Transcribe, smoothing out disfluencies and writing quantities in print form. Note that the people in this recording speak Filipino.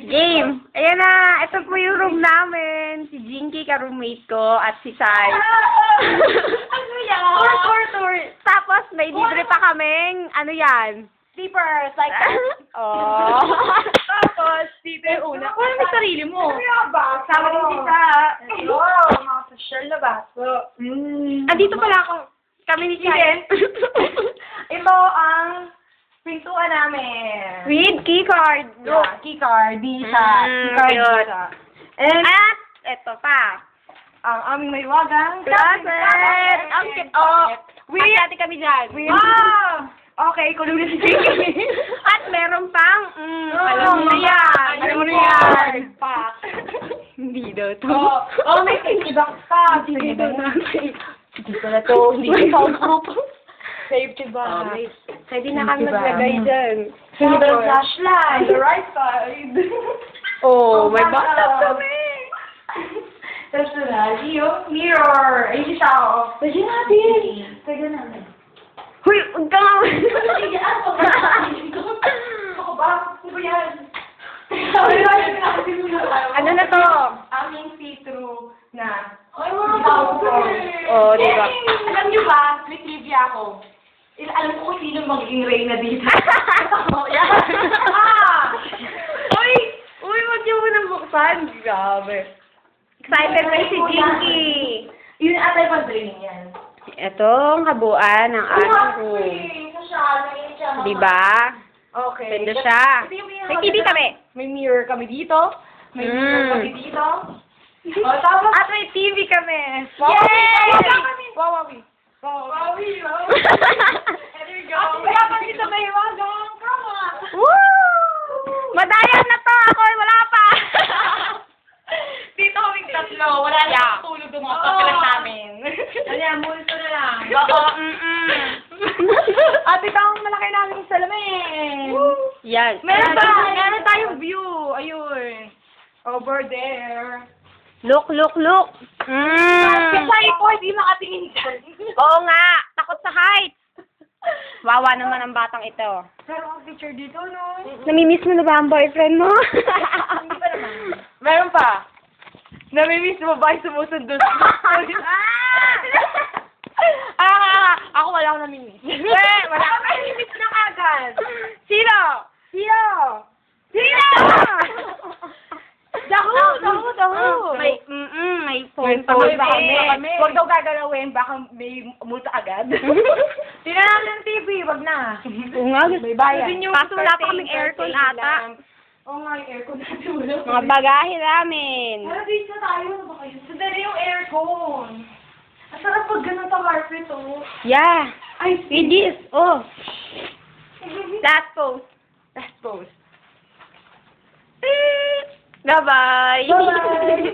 Game. Ayan na. Ito po yung room namin. Si Jinky, ka-roommate ko, at si Sai. Ano yan? Tour. Tapos, may libre pa kaming, ano yan? Sleepers, like that. Oh. Tapos, dito yung una. Kung may sarili mo. Ano ba? Sama din kita. Wow, mga social na baso. Andito pala ako. Kami ni Sai. Ito ang pintuan namin. With keycard. Yeah, keycard, visa. Keycard, Yun. visa. And At, eto pa. ang aming may wagang Closet. Ang cute. Oh, dati kami dyan. Ah! Okay, kulong na si Jinky. At meron pang, alam mo na yan. Alam mo na yan. Pa. Hindi daw to. May tinibak pa. Sige daw namin. Hindi ko na to. Hindi ko soundproof. Safety bag. Pwede na kami Diba? maglagay dyan. Silver flashlight. On the right side. Oh, may bathtub kami. Tapos na, yung mirror. Ayun siya ako. Pwede natin. Pwede natin. Huy, huwag ka nga. Sige, ako ba? Ako ba? Ano ba yan? Ano na to? Aming see-through na. Ay, Oh, diba? Alam niyo ba, may trivia ako. Alam ko kung sino magiging reyna dito. Yan. Uy, wag niyo munang buksan. Grabe. Excited na si Jinky. Yun atay pang-draining yan. Ito ang kabuuan ng aming room. Diba? Okay. Ganda siya. May TV kami. May mirror kami dito. May mirror kami dito. Tapos, at may TV kami. Yay! Wawawi. Wawawi. There you go. At Wala pa dito may wagang. Come on. Woo! Madayan na to. Ako wala pa. Dito kaming tatlo. Wala na tulog ng mga pagkalas namin. Ayan, multo na lang. Oo. At ito ang malaki namin salamin. Yan. Meron tayong view. Ayun. Over there. Look. Kasi ko, hindi makatingin dyan. Oo nga. Takot sa height. Wawa naman ang batang ito. Pero ang picture dito, no? Namimiss mo na ba ang boyfriend mo? Hindi pa naman. Meron pa. Namimiss mo ba yung sumusundo sa ako wala akong namimiss. Wala ka namimiss na kagad. Sino? Dahu! May phone pa May kami. Huwag daw gagalawin, baka may multa agad. Tingnan natin ang TV, wag na. Oo nga. May bayan. Kaso wala pa kaming aircon ata. Oo nga, yung aircon natin wala. Mga bagahe namin. Pero dito tayo, ano ba kayo? Sadali yung aircon. Ang sarap pag ganun sa carpet, oh. Yeah. Ay, With this. Oh. Last pose. Last pose. Bye-bye. Bye-bye.